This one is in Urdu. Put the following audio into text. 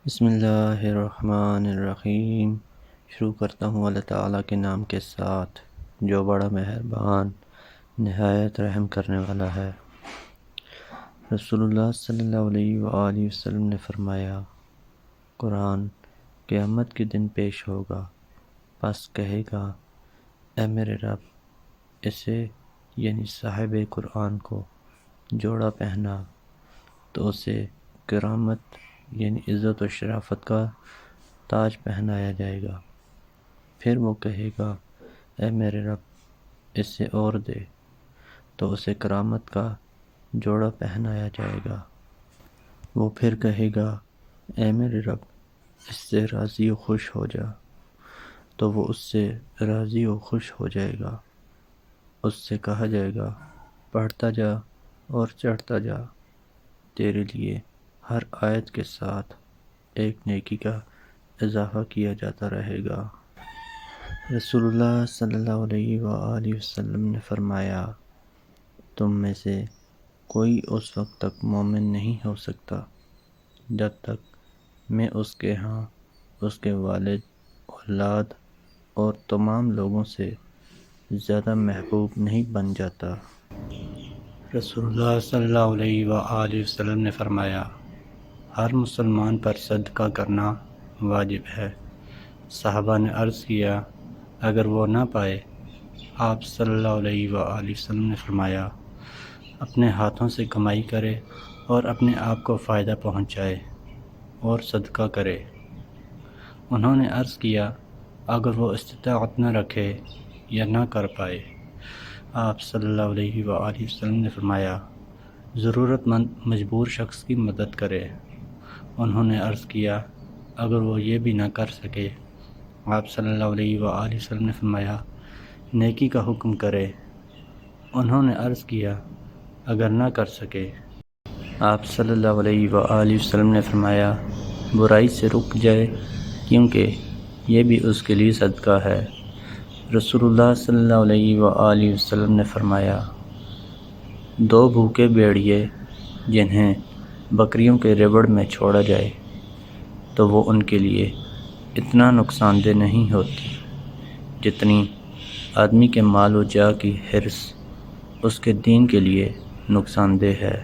بسم اللہ الرحمن الرحیم۔ شروع کرتا ہوں اللہ تعالیٰ کے نام کے ساتھ جو بڑا مہربان نہایت رحم کرنے والا ہے۔ رسول اللہ صلی اللہ علیہ وآلہ وسلم نے فرمایا، قرآن قیامت کے دن پیش ہوگا، پس کہے گا، اے میرے رب، اسے یعنی صاحب قرآن کو جوڑا پہنا، تو اسے کرامت یعنی عزت و شرافت کا تاج پہنایا جائے گا۔ پھر وہ کہے گا، اے میرے رب، اس سے اور دے، تو اسے کرامت کا جوڑا پہنایا جائے گا۔ وہ پھر کہے گا، اے میرے رب، اس سے راضی و خوش ہو جا، تو وہ اس سے راضی و خوش ہو جائے گا۔ اس سے کہا جائے گا، پڑھتا جا اور چڑھتا جا، تیرے لیے ہر آیت کے ساتھ ایک نیکی کا اضافہ کیا جاتا رہے گا۔ رسول اللہ صلی اللہ علیہ وآلہ وسلم نے فرمایا، تم میں سے کوئی اس وقت تک مومن نہیں ہو سکتا جب تک میں اس کے ہاں اس کے والد، اولاد اور تمام لوگوں سے زیادہ محبوب نہیں بن جاتا۔ رسول اللہ صلی اللہ علیہ وآلہ وسلم نے فرمایا، ہر مسلمان پر صدقہ کرنا واجب ہے۔ صحابہ نے عرض کیا، اگر وہ نہ پائے؟ آپ صلی اللہ علیہ وآلہ وسلم نے فرمایا، اپنے ہاتھوں سے کمائی کرے اور اپنے آپ کو فائدہ پہنچائے اور صدقہ کرے۔ انہوں نے عرض کیا، اگر وہ استطاعت نہ رکھے یا نہ کر پائے؟ آپ صلی اللہ علیہ وآلہ وسلم نے فرمایا، ضرورت مند مجبور شخص کی مدد کرے۔ انہوں نے عرض کیا، اگر وہ یہ بھی نہ کر سکے؟ آپ صلی اللہ علیہ وآلہ وسلم نے فرمایا، نیکی کا حکم کرے۔ انہوں نے عرض کیا، اگر نہ کر سکے؟ آپ صلی اللہ علیہ وآلہ وسلم نے فرمایا، برائی سے رک جائے، کیونکہ یہ بھی اس کے لیے صدقہ ہے۔ رسول اللہ صلی اللہ علیہ وآلہ وسلم نے فرمایا، دو بھوکے بھیڑیے جنہیں بکریوں کے ربڑ میں چھوڑا جائے تو وہ ان کے لیے اتنا نقصان دہ نہیں ہوتی جتنی آدمی کے مال و جاہ کی حرص اس کے دین کے لیے نقصان دہ ہے۔